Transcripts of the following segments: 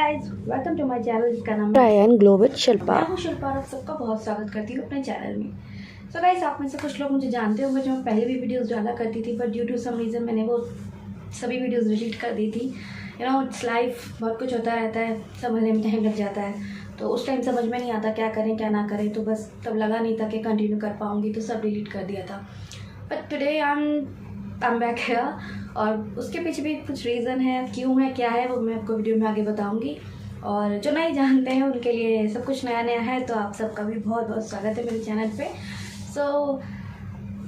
Guys, welcome to my channel जिसका नाम try and glow with Shilpa. मैं हूँ शिल्पा और आप सबका बहुत स्वागत करती हूँ अपने चैनल में। सो गाइस, आप में से कुछ लोग मुझे जानते होंगे जो मैं पहले भी वीडियोस डाला करती थी, पर ड्यू टू सम रीज़न मैंने वो सभी वीडियोस डिलीट कर दी थी। यू नो, इट्स लाइफ, बहुत कुछ होता रहता है, समझने में टाइम लग जाता है, तो उस टाइम समझ में नहीं आता क्या करें क्या ना करें, तो बस तब लगा नहीं था कि कंटिन्यू कर पाऊँगी, तो सब डिलीट कर दिया था। But today I am back here, और उसके पीछे भी कुछ रीज़न है, क्यों है क्या है वो मैं आपको वीडियो में आगे बताऊंगी। और जो नहीं जानते हैं उनके लिए सब कुछ नया नया है, तो आप सबका भी बहुत बहुत स्वागत है मेरे चैनल पे। सो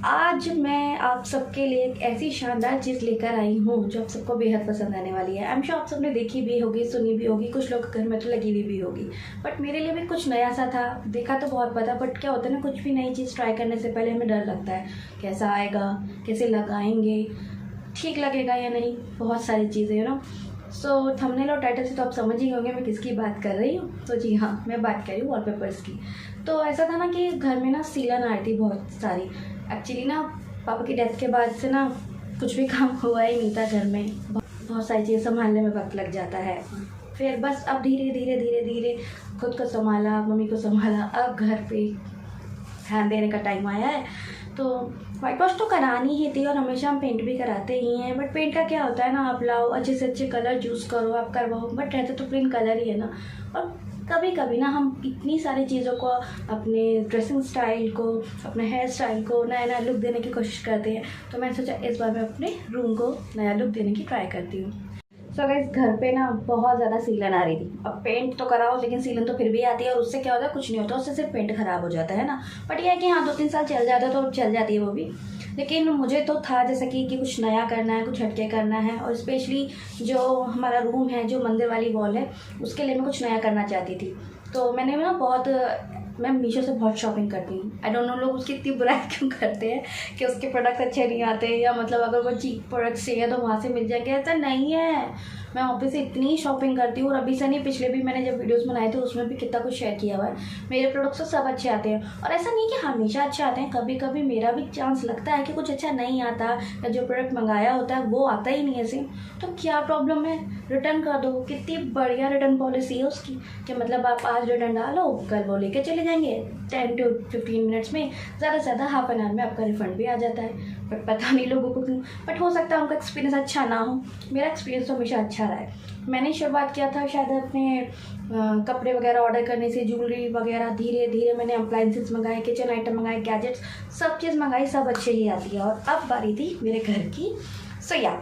आज मैं आप सबके लिए एक ऐसी शानदार चीज़ लेकर आई हूँ जो आप सबको बेहद पसंद आने वाली है। आई एम श्योर आप सबने देखी भी होगी, सुनी भी होगी, कुछ लोग घर में तो लगी हुई भी होगी, बट मेरे लिए भी कुछ नया सा था। देखा तो बहुत पता, बट क्या होता है ना, कुछ भी नई चीज़ ट्राई करने से पहले हमें डर लगता है कैसा आएगा, कैसे लगाएंगे, ठीक लगेगा या नहीं, बहुत सारी चीज़ें, यू नो। सो थंबनेल और टाइटल से तो आप समझ ही होंगे मैं किसकी बात कर रही हूँ। तो जी हाँ, मैं बात कर रही हूँ वॉलपेपर्स की। तो ऐसा था ना कि घर में ना सीलन आ रही थी बहुत सारी। एक्चुअली ना पापा की डेथ के बाद से ना कुछ भी काम हुआ ही नहीं था घर में, बहुत सारी चीज़ें संभालने में वक्त लग जाता है। फिर बस अब धीरे धीरे धीरे धीरे खुद को संभाला, मम्मी को संभाला, अब घर पे ध्यान देने का टाइम आया है। तो वाइट वॉश तो करानी ही थी और हमेशा हम पेंट भी कराते ही हैं, बट पेंट का क्या होता है ना, आप लाओ अच्छे से अच्छे कलर चूज़ करो, आप करवाओ, बट रहते तो प्लेन कलर ही है ना। और कभी कभी ना हम इतनी सारी चीज़ों को, अपने ड्रेसिंग स्टाइल को, अपने हेयर स्टाइल को नया नया लुक देने की कोशिश करते हैं। तो मैंने सोचा इस बार मैं अपने रूम को नया लुक देने की ट्राई करती हूँ। सो गाइस, घर पे ना बहुत ज़्यादा सीलन आ रही थी। अब पेंट तो कराओ लेकिन सीलन तो फिर भी आती है, और उससे क्या होता है, कुछ नहीं होता, उससे सिर्फ पेंट खराब हो जाता है ना। बट यह है कि हाँ, 2-3 साल चल जाता है तो चल जाती है वो भी। लेकिन मुझे तो था जैसे कि कुछ नया करना है, कुछ हटके करना है, और स्पेशली जो हमारा रूम है, जो मंदिर वाली वॉल है, उसके लिए मैं कुछ नया करना चाहती थी। तो मैंने ना मैं मीशो से बहुत शॉपिंग करती हूँ। आई डोंट नो लोग उसकी इतनी बुराई क्यों करते हैं कि उसके प्रोडक्ट अच्छे नहीं आते, या मतलब अगर वो चीप प्रोडक्ट चाहिए तो वहाँ से मिल जाएंगे, ऐसा नहीं है। मैं ऑफिस से इतनी शॉपिंग करती हूँ, और अभी से नहीं, पिछले भी मैंने जब वीडियोस बनाए थे उसमें भी कितना कुछ शेयर किया हुआ है। मेरे प्रोडक्ट्स तो सब अच्छे आते हैं, और ऐसा नहीं कि हमेशा अच्छे आते हैं, कभी कभी मेरा भी चांस लगता है कि कुछ अच्छा नहीं आता, या जो प्रोडक्ट मंगाया होता है वो आता ही नहीं है सेम। तो क्या प्रॉब्लम है, रिटर्न कर दो। कितनी बढ़िया रिटर्न पॉलिसी है उसकी, कि मतलब आप आज रिटर्न डालो, कल वो लेके चले जाएंगे 10 to 15 मिनट्स में, ज़्यादा से ज़्यादा हाफ एन आवर में आपका रिफंड भी आ जाता है। बट पता नहीं लोगों को क्यों, बट हो सकता है उनका एक्सपीरियंस अच्छा ना हो। मेरा एक्सपीरियंस तो हमेशा अच्छा रहा है। मैंने शुरुआत किया था शायद अपने कपड़े वगैरह ऑर्डर करने से, ज्वेलरी वगैरह, धीरे धीरे मैंने अप्लाइंसेस मंगाए, किचन आइटम मंगाए, गैजेट्स, सब चीज़ मंगाई, सब अच्छे ही आती है। और अब बारी थी मेरे घर की। सो या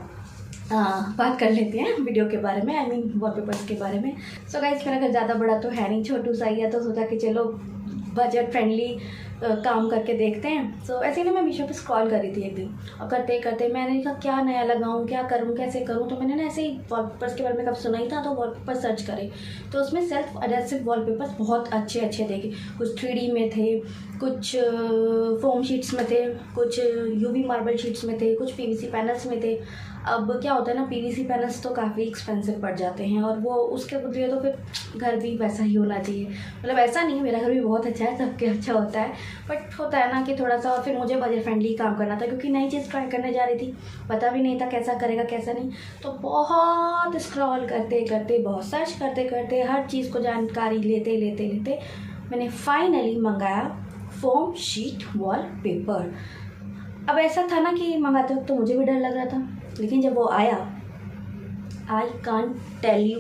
बात कर लेते हैं वीडियो के बारे में, आई मीन वॉलपेपर्स के बारे में। सो गाइस, मेरा घर ज़्यादा बड़ा तो है नहीं, छोटू सा ही है, तो सोचा कि चलो बजट फ्रेंडली काम करके देखते हैं। सो ऐसे ही ना मैं मीशो पे स्क्रॉल कर रही थी एक दिन, और करते करते मैंने कहा क्या नया लगाऊं, क्या करूं, कैसे करूं। तो मैंने ना ऐसे ही वॉलपेपर्स के बारे में कब सुना ही था, तो वॉलपेपर सर्च करे, तो उसमें सेल्फ एडेसिव वॉलपेपर्स बहुत अच्छे अच्छे देखे। कुछ 3D में थे, कुछ फोम शीट्स में थे, कुछ UV मार्बल शीट्स में थे, कुछ PVC पैनल्स में थे। अब क्या होता है ना, PVC पैनल्स तो काफ़ी एक्सपेंसिव पड़ जाते हैं, और वो उसके लिए तो फिर घर भी वैसा ही होना चाहिए। मतलब ऐसा नहीं, मेरा घर भी बहुत अच्छा है, सबके अच्छा होता है, बट होता है ना कि थोड़ा सा। और फिर मुझे बजट फ्रेंडली काम करना था, क्योंकि नई चीज़ ट्राई करने जा रही थी, पता भी नहीं था कैसा करेगा कैसा नहीं। तो बहुत स्क्रॉल करते करते, बहुत सर्च करते करते, हर चीज़ को जानकारी लेते लेते लेते मैंने फाइनली मंगाया फोम शीट वॉलपेपर। अब ऐसा था ना कि मंगाते वक्त तो मुझे भी डर लग रहा था, लेकिन जब वो आया, आई कांट टेल यू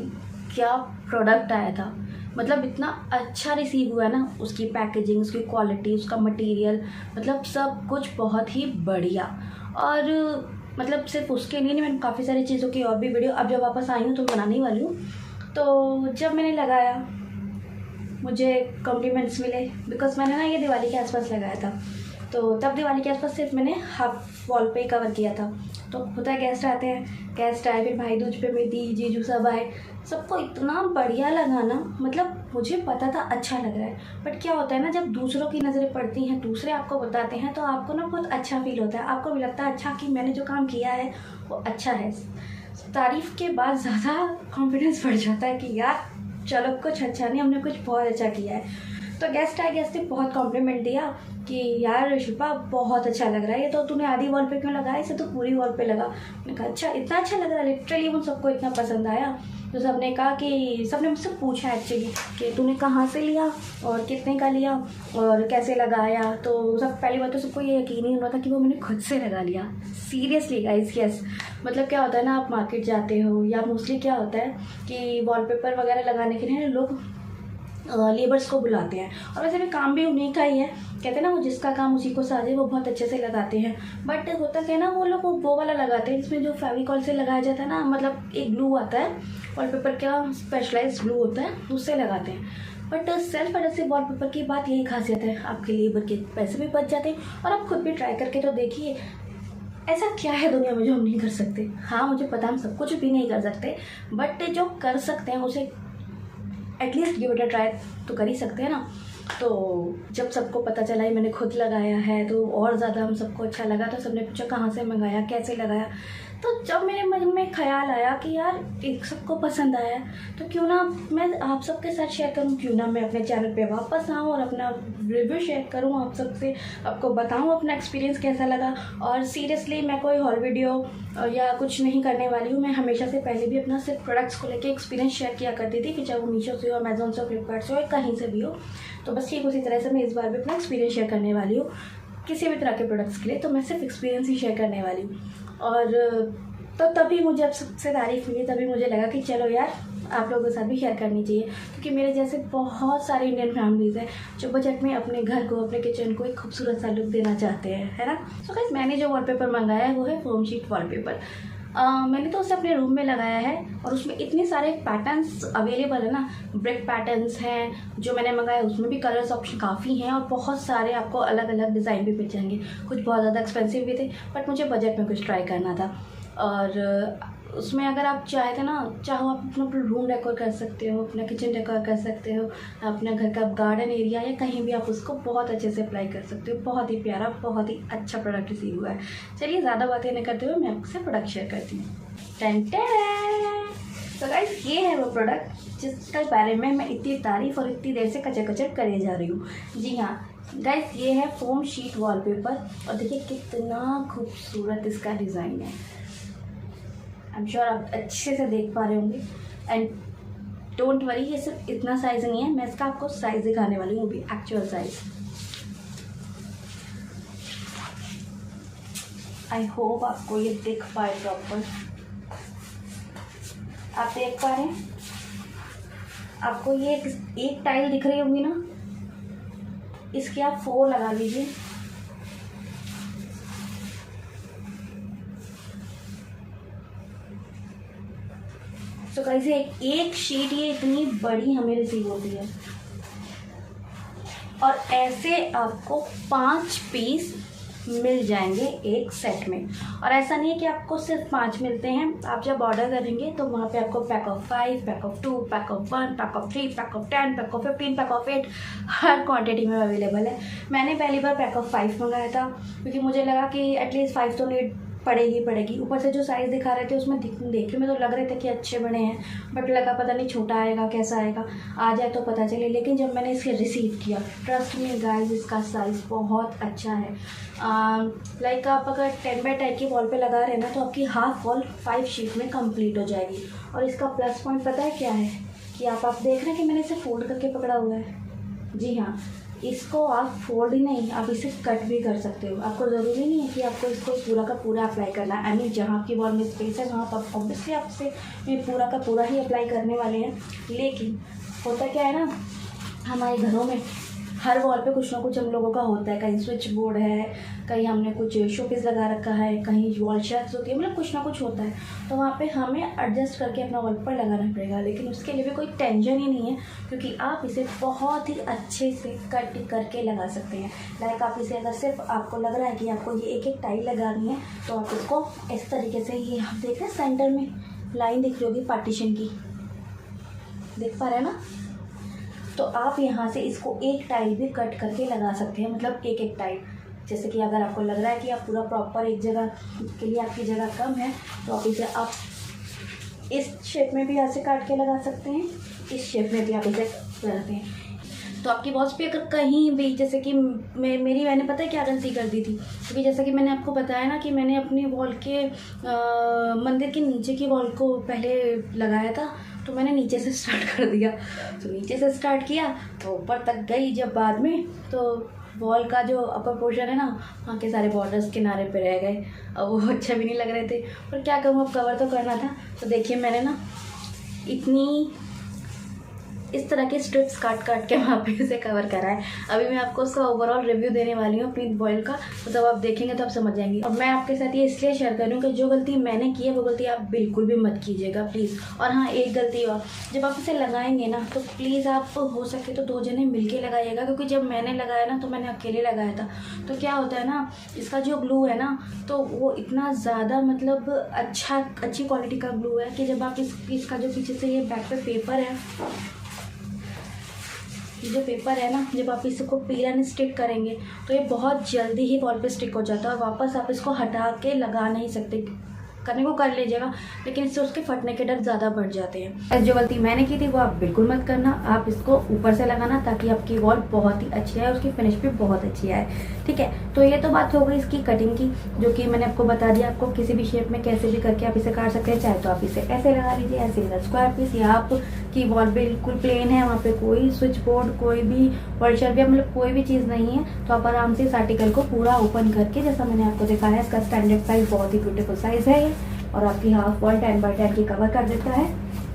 क्या प्रोडक्ट आया था। मतलब इतना अच्छा रिसीव हुआ ना, उसकी पैकेजिंग, उसकी क्वालिटी, उसका मटेरियल, मतलब सब कुछ बहुत ही बढ़िया। और मतलब सिर्फ उसके लिए नहीं, मैंने काफ़ी सारी चीज़ों की और भी वीडियो अब जब वापस आई हूँ तो बनाने वाली हूँ। तो जब मैंने लगाया, मुझे कॉम्प्लीमेंट्स मिले, बिकॉज मैंने ना ये दिवाली के आसपास लगाया था, तो तब दिवाली के आसपास सिर्फ मैंने हाफ वॉल पे कवर किया था। तो होता है गेस्ट आते हैं, गेस्ट आए, फिर भाई दूज पे मेरी जीजू सब आए, सबको इतना बढ़िया लगा ना, मतलब मुझे पता था अच्छा लग रहा है। बट क्या होता है ना, जब दूसरों की नज़रें पड़ती हैं, दूसरे आपको बताते हैं, तो आपको ना बहुत अच्छा फील होता है, आपको भी लगता है अच्छा कि मैंने जो काम किया है वो अच्छा है। तारीफ़ के बाद ज़्यादा कॉन्फिडेंस बढ़ जाता है कि यार चलो कुछ अच्छा नहीं, हमने कुछ बहुत अच्छा किया है। तो गेस्ट ने बहुत कॉम्प्लीमेंट दिया कि यार शिल्पा बहुत अच्छा लग रहा है, ये तो तूने आधी वॉल पे क्यों लगाया, इसे तो पूरी वॉल पे लगा। मैंने कहा अच्छा, इतना अच्छा लग रहा है। लिटरली उन सबको इतना पसंद आया तो सबने कहा कि सबने मुझसे पूछा एक्चुअली कि तूने कहाँ से लिया और कितने का लिया और कैसे लगाया। तो सब पहली बात तो सबको ये यकीन नहीं हो रहा था कि वो मैंने खुद से लगा लिया। Seriously guys, yes. मतलब क्या होता है ना, आप मार्केट जाते हो या मोस्टली क्या होता है कि वॉलपेपर वगैरह लगाने के लिए लोग लेबर्स को बुलाते हैं, और वैसे भी काम भी उन्हीं का ही है। कहते हैं ना, वो जिसका काम उसी को साझे, वो बहुत अच्छे से लगाते हैं। बट होता क्या है ना, वो लोग वो वाला लगाते हैं जिसमें जो फेविकॉल से लगाया जाता है ना, मतलब एक ग्लू आता है वॉलपेपर का, स्पेशलाइज्ड ग्लू होता है, उससे लगाते हैं। बट सेल्फ एडहेसिव वॉलपेपर की बात यही खासियत है, आपके लेबर के पैसे भी बच जाते हैं। और आप खुद भी ट्राई करके तो देखिए, ऐसा क्या है दुनिया में जो हम नहीं कर सकते। हाँ, मुझे पता हम सब कुछ भी नहीं कर सकते, बट जो कर सकते हैं उसे at least give it a try तो कर ही सकते हैं ना। तो जब सबको पता चला ही मैंने खुद लगाया है तो और ज़्यादा हम सबको अच्छा लगा। तो सबने पूछा कहाँ से मंगाया, कैसे लगाया। तो जब मेरे मन में ख्याल आया कि यार एक सबको पसंद आया तो क्यों ना मैं आप सबके साथ शेयर करूं, क्यों ना मैं अपने चैनल पे वापस आऊं और अपना रिव्यू शेयर करूं आप सबसे, आपको बताऊं अपना एक्सपीरियंस कैसा लगा। और सीरियसली मैं कोई हॉल वीडियो या कुछ नहीं करने वाली हूँ। मैं हमेशा से पहले भी अपना सिर्फ प्रोडक्ट्स को लेकर एक्सपीरियंस शेयर किया करती थी, कि चाहे वो मीशो से हो, अमेजोन से हो, फ्लिपकार्ट से हो, या कहीं से भी हो। तो बस ठीक उसी तरह से मैं इस बार भी अपना एक्सपीरियंस शेयर करने वाली हूँ किसी भी तरह के प्रोडक्ट्स के लिए। तो मैं सिर्फ एक्सपीरियंस ही शेयर करने वाली हूँ। और तो तभी मुझे अब सबसे तारीफ़ मिली, तभी मुझे लगा कि चलो यार आप लोगों के साथ भी शेयर करनी चाहिए, क्योंकि मेरे जैसे बहुत सारी इंडियन फैमिलीज़ हैं जो बजट में अपने घर को, अपने किचन को एक खूबसूरत सा लुक देना चाहते हैं, है ना। सो गाइस, मैंने जो वॉलपेपर मंगाया है वो है फोम शीट वॉलपेपर। मैंने तो उसे अपने रूम में लगाया है, और उसमें इतने सारे पैटर्न्स अवेलेबल है ना, ब्रिक पैटर्न्स हैं जो मैंने मंगाया, उसमें भी कलर्स ऑप्शन काफ़ी हैं, और बहुत सारे आपको अलग अलग डिज़ाइन भी मिल जाएंगे। कुछ बहुत ज़्यादा एक्सपेंसिव भी थे, बट मुझे बजट में कुछ ट्राई करना था। और उसमें अगर आप चाहे तो ना, चाहो आप अपना रूम डेकोर कर सकते हो, अपना किचन डेकोर कर सकते हो, अपना घर का गार्डन एरिया या कहीं भी आप उसको बहुत अच्छे से अप्लाई कर सकते हो। बहुत ही प्यारा, बहुत ही अच्छा प्रोडक्ट रिसीव हुआ है। चलिए ज़्यादा बातें नहीं करते हुए मैं आपसे प्रोडक्ट शेयर करती हूँ। तो गाइस, ये है वो प्रोडक्ट जिसके बारे में मैं इतनी तारीफ़ और इतनी देर से कचर कचर करे जा रही हूँ। जी हाँ गाइस, ये है फोम शीट वॉलपेपर, और देखिए कितना खूबसूरत इसका डिज़ाइन है। आई एम श्योर आप अच्छे से देख पा रहे होंगे। एंड डोंट वरी, ये सिर्फ इतना साइज़ नहीं है, मैं इसका आपको साइज़ दिखाने वाली हूँ, वो भी एक्चुअल साइज़। आई होप आपको ये दिख पाए प्रॉपर। आप देख पा रहे हैं, आपको ये एक टाइल दिख रही होगी ना, इसके आप 4 लगा लीजिए। तो कैसे एक शीट ये इतनी बड़ी हमें रिसीव होती है, और ऐसे आपको 5 पीस मिल जाएंगे एक सेट में। और ऐसा नहीं है कि आपको सिर्फ 5 मिलते हैं, आप जब ऑर्डर करेंगे तो वहाँ पे आपको pack of 5, pack of 2, pack of 1, pack of 3, pack of 10, pack of 15, pack of 8 her quantity में अवेलेबल है। मैंने पहली बार पैक ऑफ 5 मंगाया था, क्योंकि मुझे लगा कि एटलीस्ट 5 तो नीड पड़ेगी। ऊपर से जो साइज़ दिखा रहे थे उसमें देखने में तो लग रहे थे कि अच्छे बने हैं, बट लगा पता नहीं छोटा आएगा, कैसा आएगा, आ जाए तो पता चले। लेकिन जब मैंने इसे रिसीव किया, ट्रस्ट मी गाइस, इसका साइज़ बहुत अच्छा है। लाइक आप अगर 10 बाई 10 की वॉल पे लगा रहे हैं ना, तो आपकी हाफ वॉल 5 शीट में कंप्लीट हो जाएगी। और इसका प्लस पॉइंट पता है क्या है, कि आप देख रहे हैं कि मैंने इसे फोल्ड करके पकड़ा हुआ है। जी हाँ, इसको आप फोल्ड ही नहीं, आप इसे कट भी कर सकते हो। आपको ज़रूरी नहीं है कि आपको इसको पूरा का पूरा अप्लाई करना है। आई मीन जहाँ की वॉल में स्पेस है वहाँ पर ऑब्वियसली आपसे पूरा का पूरा ही अप्लाई करने वाले हैं। लेकिन होता क्या है ना, हमारे घरों में हर वॉल पे कुछ ना कुछ हम लोगों का होता है। कहीं स्विच बोर्ड है, कहीं हमने कुछ शोपीस लगा रखा है, कहीं वॉल शेल्फ्स होती है, मतलब कुछ ना कुछ होता है। तो वहाँ पे हमें एडजस्ट करके अपना वॉलपेपर लगाना पड़ेगा। लेकिन उसके लिए भी कोई टेंशन ही नहीं है, क्योंकि आप इसे बहुत ही अच्छे से कट करके लगा सकते हैं। लाइक आप इसे अगर सिर्फ आपको लग रहा है कि आपको ये एक एक टाइल लगानी है, तो आप इसको इस तरीके से, ये आप देख रहे हैं सेंटर में लाइन दिख रही होगी पार्टीशन की, देख पा रहे हैं ना, तो आप यहाँ से इसको एक टाइल भी कट करके लगा सकते हैं। मतलब एक एक टाइल, जैसे कि अगर आपको लग रहा है कि आप पूरा प्रॉपर एक जगह के लिए आपकी जगह कम है, तो आप इसे आप इस शेप में भी ऐसे काट के लगा सकते हैं, इस शेप में भी आप इसे लगाते हैं। तो आपकी वॉल्स पे अगर कहीं भी, जैसे कि मैंने पता है क्या गलती कर दी थी, क्योंकि जैसा कि मैंने आपको बताया ना कि मैंने अपनी वॉल के मंदिर के नीचे की वॉल को पहले लगाया था, तो मैंने नीचे से स्टार्ट कर दिया। तो नीचे से स्टार्ट किया तो ऊपर तक गई जब बाद में, तो वॉल का जो अपर पोर्शन है ना, वहाँ के सारे बॉर्डर्स किनारे पे रह गए। अब वो अच्छा भी नहीं लग रहे थे, पर क्या करूँ, अब कवर तो करना था। तो देखिए मैंने ना इतनी इस तरह के स्ट्रिप्स काट काट के वहाँ पे उसे कवर करा है। अभी मैं आपको उसका ओवरऑल रिव्यू देने वाली हूँ पिंक बॉयल का, तो जब आप देखेंगे तो आप समझ जाएंगे। और मैं आपके साथ ये इसलिए शेयर कर रही हूँ कि जो गलती मैंने की है वो गलती आप बिल्कुल भी मत कीजिएगा प्लीज़। और हाँ, एक गलती और, जब आप इसे लगाएंगे ना तो प्लीज़ आप हो सके तो 2 जने मिल के लगाइएगा, क्योंकि जब मैंने लगाया ना तो मैंने अकेले लगाया था। तो क्या होता है ना, इसका जो ग्लू है ना, तो वो इतना ज़्यादा मतलब अच्छी क्वालिटी का ग्लू है कि जब आप इसका जो पीछे से ये बैक पे पेपर है, जो पेपर है ना, जब आप इसको पील एंड स्टिक करेंगे तो ये बहुत जल्दी ही वॉल पे स्टिक हो जाता है और वापस आप इसको हटा के लगा नहीं सकते। करने को कर लीजिएगा, लेकिन इससे उसके फटने के डर ज़्यादा बढ़ जाते हैं। जो गलती मैंने की थी वो आप बिल्कुल मत करना। आप इसको ऊपर से लगाना ताकि आपकी वॉल बहुत ही अच्छी आए, उसकी फिनिश भी बहुत अच्छी आए। ठीक है, तो ये तो बात हो गई इसकी कटिंग की, जो कि मैंने आपको बता दिया। आपको किसी भी शेप में कैसे भी करके आप इसे काट सकते हैं। चाहे तो आप इसे ऐसे लगा लीजिए, ऐसे स्क्वायर पीस, या आपकी वॉल बिल्कुल प्लेन है, वहाँ पे कोई स्विच बोर्ड, कोई भी वर्चर भी, मतलब कोई भी चीज़ नहीं है, तो आप आराम से इस आर्टिकल को पूरा ओपन करके, जैसा मैंने आपको दिखाया, इसका स्टैंडर्ड साइज बहुत ही ब्यूटीफुल साइज है ये, और आपकी हाफ वॉल 10x10 की कवर कर देता है।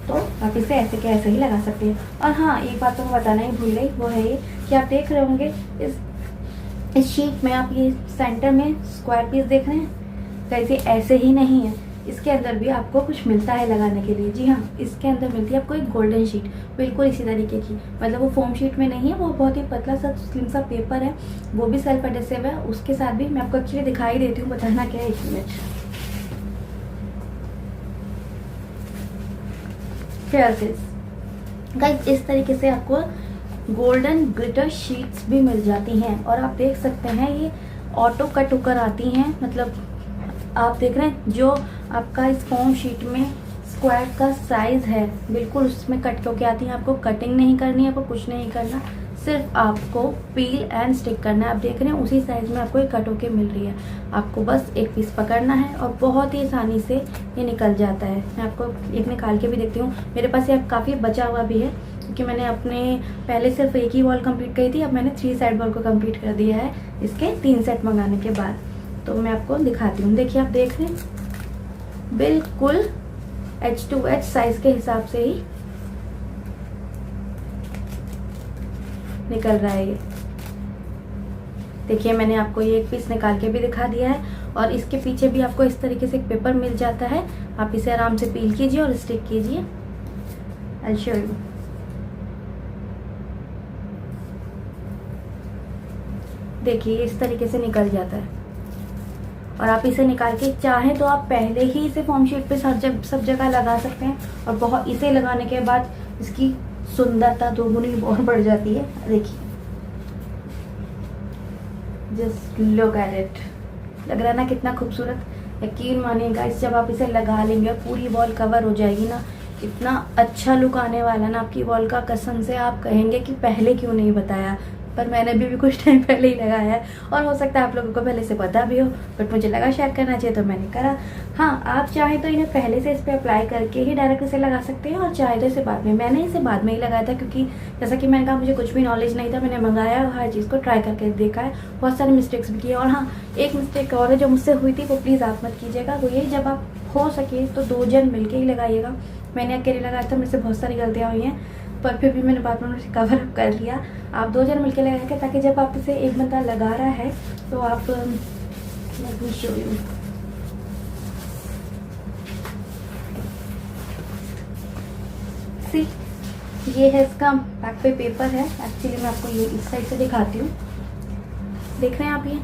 तो आप इसे ऐसे के ऐसे ही लगा सकते हैं। और हाँ, एक बात तो मैं बताना ही भूल गई, वो है ये कि आप देख रहे होंगे इस शीट में, आप ये सेंटर में स्क्वायर पीस देख रहे हैं, कैसे ऐसे ही नहीं है, इसके अंदर भी आपको कुछ मिलता है लगाने के लिए। जी हाँ, इसके अंदर मिलती है आपको एक गोल्डन शीट, बिल्कुल इसी तरीके की, मतलब वो फोम शीट में नहीं है, वो बहुत ही पतला सा स्लिम सा पेपर है, वो भी सेल्फ एडेसिव है। उसके साथ भी मैं आपको एक्चुअली दिखाई देती हूँ, बताना क्या है इसमें। गाइस, इस तरीके से आपको गोल्डन ग्लिटर शीट्स भी मिल जाती हैं, और आप देख सकते हैं ये ऑटो कट होकर आती हैं। मतलब आप देख रहे हैं जो आपका इस फोम शीट में स्क्वायर का साइज है, बिल्कुल उसमें कट होके आती हैं। आपको कटिंग नहीं करनी है, आपको कुछ नहीं करना, सिर्फ आपको पील एंड स्टिक करना है। आप देख रहे हैं उसी साइज में आपको ये कट होके मिल रही है। आपको बस एक पीस पकड़ना है और बहुत ही आसानी से ये निकल जाता है। मैं आपको एक निकाल के भी देखती हूँ। मेरे पास ये काफ़ी बचा हुआ भी है, क्योंकि मैंने अपने पहले सिर्फ एक ही वॉल कंप्लीट करी थी, अब मैंने 3 साइड वॉल को कंप्लीट कर दिया है इसके 3 सेट मंगाने के बाद। तो मैं आपको दिखाती हूँ। देखिए, आप देख रहे हैं बिल्कुल H2H साइज के हिसाब से ही निकल रहा है ये। देखिए, मैंने आपको ये एक पीस निकाल के भी दिखा दिया है, और इसके पीछे भी आपको इस तरीके से एक पेपर मिल जाता है। आप इसे आराम से पील कीजिए और स्टिक कीजिए। I show you. देखिए, इस तरीके से निकल जाता है, और आप इसे निकाल के चाहें तो आप पहले ही इसे फॉर्म शीट पे सब जगह लगा सकते हैं, और बहुत इसे लगाने के बाद इसकी सुंदरता दोगुनी और बढ़ जाती है। देखिए, जस्ट लुक एट इट, लग रहा है ना कितना खूबसूरत। यकीन मानिएगा, इस जब आप इसे लगा लेंगे, पूरी वॉल कवर हो जाएगी ना, इतना अच्छा लुक आने वाला ना आपकी वॉल का, कसम से आप कहेंगे कि पहले क्यों नहीं बताया। पर मैंने भी कुछ टाइम पहले ही लगाया है, और हो सकता है आप लोगों को पहले से पता भी हो, बट मुझे लगा शेयर करना चाहिए तो मैंने करा। हाँ, आप चाहे तो इन्हें पहले से इस पर अप्लाई करके ही डायरेक्ट इसे लगा सकते हैं, और चाहे तो इसे बाद में। मैंने इसे बाद में ही लगाया था, क्योंकि जैसा कि मैंने कहा मुझे कुछ भी नॉलेज नहीं था। मैंने मंगाया, हर चीज़ को ट्राई करके देखा है, बहुत सारे मिस्टेक्स भी किए। और हाँ, एक मिस्टेक और है जो मुझसे हुई थी, वो प्लीज़ आप मत कीजिएगा। वो ये, जब आप हो सके तो 2 जन मिल के ही लगाइएगा। मैंने अकेले लगाया था, मुझसे बहुत सारी गलतियाँ हुई हैं, पर फिर भी मैंने बाद में उसे कवर अप कर लिया। आप 2 जन मिलकर लगाएंगे, ताकि जब आप इसे एक बंदा लगा रहा है तो आप शो यू। सी, ये है इसका बैक पे पेपर है। एक्चुअली मैं आपको ये इस साइड से दिखाती हूँ। देख रहे हैं आप ये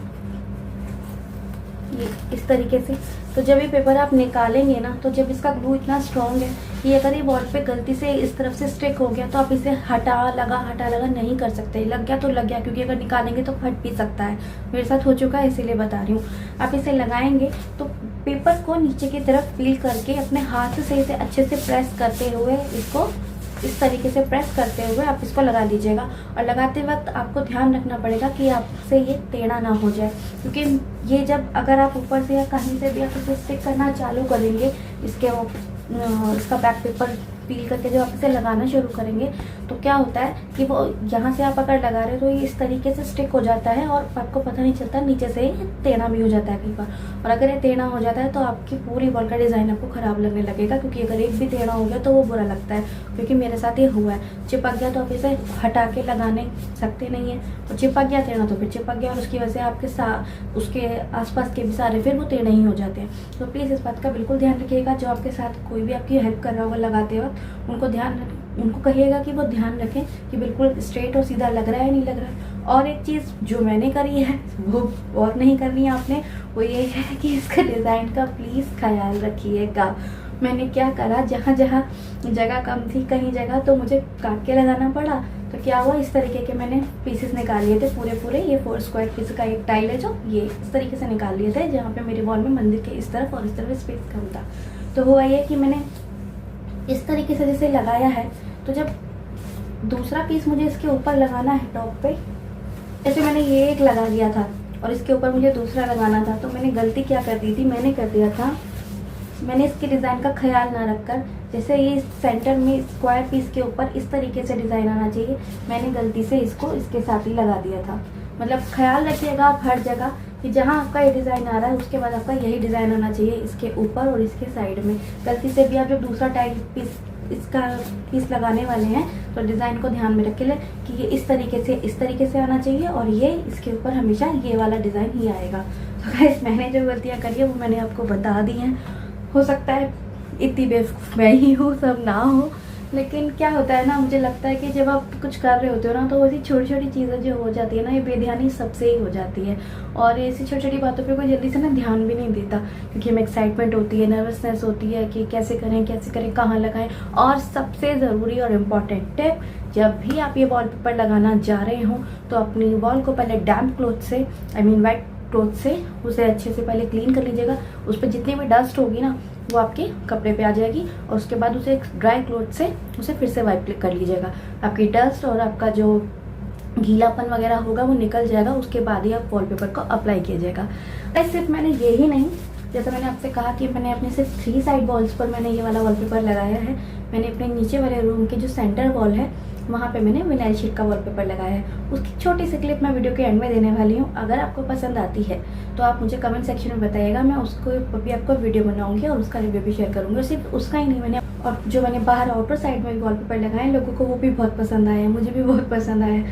इस तरीके से। तो जब ये पेपर आप निकालेंगे ना, तो जब इसका ग्लू इतना स्ट्रॉन्ग है कि अगर ये वॉल पे गलती से इस तरफ से स्टिक हो गया, तो आप इसे हटा लगा नहीं कर सकते। लग गया तो लग गया, क्योंकि अगर निकालेंगे तो फट भी सकता है। मेरे साथ हो चुका है, इसीलिए बता रही हूँ। आप इसे लगाएंगे तो पेपर को नीचे की तरफ पील करके अपने हाथ से इसे अच्छे से प्रेस करते हुए, इसको इस तरीके से प्रेस करते हुए आप इसको लगा लीजिएगा। और लगाते वक्त आपको ध्यान रखना पड़ेगा कि आपसे ये टेढ़ा ना हो जाए, क्योंकि ये जब अगर आप ऊपर से या कहीं से भी आप इसे स्टिक करना चालू करेंगे, इसका बैक पेपर पील करके जब आप इसे लगाना शुरू करेंगे तो क्या होता है कि वो यहाँ से आप अगर लगा रहे हो तो ये इस तरीके से स्टिक हो जाता है और आपको पता नहीं चलता, नीचे से ये टेढ़ा भी हो जाता है कई बार। और अगर ये टेढ़ा हो जाता है तो आपकी पूरी वॉल का डिज़ाइन आपको ख़राब लगने लगेगा, क्योंकि अगर एक भी टेढ़ा हो गया तो वो बुरा लगता है। क्योंकि मेरे साथ ये हुआ है, चिपक गया तो आप इसे हटा के लगा नहीं सकते नहीं है, और चिपक गया टेढ़ा तो फिर चिपक गया, और उसकी वजह से आपके उसके आसपास के भी सारे फिर वो टेढ़े ही हो जाते हैं। तो प्लीज़ इस बात का बिल्कुल ध्यान रखिएगा। जो आपके साथ कोई भी आपकी हेल्प कर रहा होगा लगाते वक्त, उनको कहिएगा कि वो ध्यान रखें कि बिल्कुल स्ट्रेट और सीधा लग रहा है नहीं लग रहा है। और एक चीज़ जो मैंने करी है वो और नहीं करनी है आपने, वो ये है कि इसका डिज़ाइन का प्लीज़ ख्याल रखिएगा। मैंने क्या करा, जहाँ जहाँ जगह कम थी कहीं जगह तो मुझे काट के लगाना पड़ा। तो क्या हुआ, इस तरीके के मैंने पीसेस निकाल लिए थे पूरे। ये 4 स्क्वायर पीस का एक टाइल है जो ये इस तरीके से निकाल लिए थे, जहाँ पे मेरी वॉल में मंदिर के इस तरफ और इस तरफ स्पेस कम था। तो हुआ ये कि मैंने इस तरीके से जैसे लगाया है, तो जब दूसरा पीस मुझे इसके ऊपर लगाना है टॉप पे, जैसे मैंने ये एक लगा दिया था और इसके ऊपर मुझे दूसरा लगाना था, तो मैंने गलती क्या कर दी थी, मैंने कर दिया था, मैंने इसके डिज़ाइन का ख्याल ना रखकर, जैसे ये सेंटर में स्क्वायर पीस के ऊपर इस तरीके से डिज़ाइन आना चाहिए, मैंने गलती से इसको इसके साथ ही लगा दिया था। मतलब ख्याल रखिएगा आप हर जगह कि जहाँ आपका ये डिज़ाइन आ रहा है उसके बाद आपका यही डिज़ाइन आना चाहिए, इसके ऊपर और इसके साइड में। गलती से भी आप जब दूसरा टाइल इसका पीस लगाने वाले हैं तो डिज़ाइन को ध्यान में रख ले कि ये इस तरीके से आना चाहिए, और ये इसके ऊपर हमेशा ये वाला डिज़ाइन ही आएगा। तो गाइस, मैंने जो गलतियाँ करी है वो मैंने आपको बता दी हैं। हो सकता है इतनी बेवकूफ़ मैं ही हूँ, सब ना हो, लेकिन क्या होता है ना, मुझे लगता है कि जब आप कुछ कर रहे होते हो ना, तो वैसी छोटी छोटी चीज़ें जो हो जाती है ना, ये बेध्यानी सबसे ही हो जाती है। और ऐसी छोटी छोटी बातों पे कोई जल्दी से ना ध्यान भी नहीं देता, क्योंकि हमें एक्साइटमेंट होती है, नर्वसनेस होती है कि कैसे करें, कहाँ लगाएं। और सबसे ज़रूरी और इम्पॉर्टेंट टिप, जब भी आप ये वॉलपेपर लगाना जा रहे हो तो अपनी वॉल को पहले डैम्प क्लॉथ से, वाइट क्लॉथ से उसे अच्छे से पहले क्लीन कर लीजिएगा। उस पर जितनी भी डस्ट होगी ना वो आपके कपड़े पे आ जाएगी, और उसके बाद उसे एक ड्राई क्लॉथ से उसे फिर से वाइप कर लीजिएगा। आपकी डस्ट और आपका जो गीलापन वगैरह होगा वो निकल जाएगा। उसके बाद ही आप वॉलपेपर को अप्लाई कीजिएगा। सिर्फ मैंने ये ही नहीं, जैसा मैंने आपसे कहा कि मैंने अपने सिर्फ 3 साइड वॉल्स पर मैंने ये वाला वॉलपेपर लगाया है। मैंने अपने नीचे वाले रूम के जो सेंटर वॉल है वहाँ पे मैंने विनाइल शीट का वॉलपेपर लगाया है। उसकी छोटी सी क्लिप मैं वीडियो के एंड में देने वाली हूँ। अगर आपको पसंद आती है तो आप मुझे कमेंट सेक्शन में बताइएगा, मैं उसको भी आपको वीडियो बनाऊंगी और उसका रिव्यू भी शेयर करूँगी। और सिर्फ उसका ही नहीं, मैंने और जो मैंने बाहर आउटर साइड में वॉलपेपर लगाए, लोगों को वो भी बहुत पसंद आया, मुझे भी बहुत पसंद आया।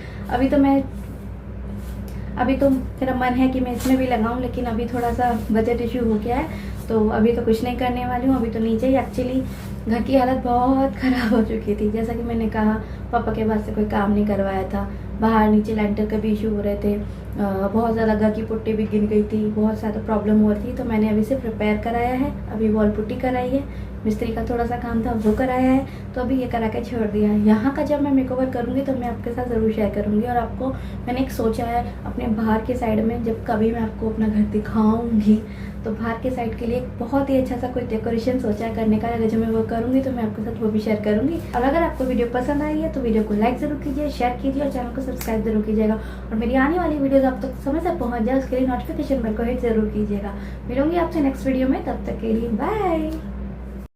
अभी तो मेरा मन है कि मैं इसमें भी लगाऊं, लेकिन अभी थोड़ा सा बजट इशू हो गया है, तो अभी तो कुछ नहीं करने वाली हूँ। अभी तो नीचे ही, एक्चुअली घर की हालत बहुत ख़राब हो चुकी थी। जैसा कि मैंने कहा, पापा के पास से कोई काम नहीं करवाया था, बाहर नीचे लेंटर के भी इशू हो रहे थे, बहुत ज़्यादा घर की पुट्टी भी गिर गई थी, बहुत ज़्यादा प्रॉब्लम हो रही थी। तो मैंने अभी से रिपेयर कराया है, अभी वॉल पुट्टी कराई है, मिस्त्री का थोड़ा सा काम था वो कराया है, तो अभी ये करा के छोड़ दिया है। यहाँ का जब मैं मेकओवर करूँगी तो मैं आपके साथ ज़रूर शेयर करूँगी। और आपको मैंने एक सोचा है अपने बाहर के साइड में, जब कभी मैं आपको अपना घर दिखाऊँगी तो बाहर के साइड के लिए एक बहुत ही अच्छा सा कोई डेकोरेशन सोचा है करने का। अगर जब मैं वो करूँगी तो मैं आपके साथ वो भी शेयर करूँगी। और अगर आपको वीडियो पसंद आई है तो वीडियो को लाइक ज़रूर कीजिए, शेयर कीजिए और चैनल को सब्सक्राइब जरूर कीजिएगा। और मेरी आने वाली वीडियोज़ आप तक समय से पहुँच जाए उसके लिए नोटिफिकेशन बेल को हिट जरूर कीजिएगा। मिलूंगी आपसे नेक्स्ट वीडियो में, तब तक के लिए बाय।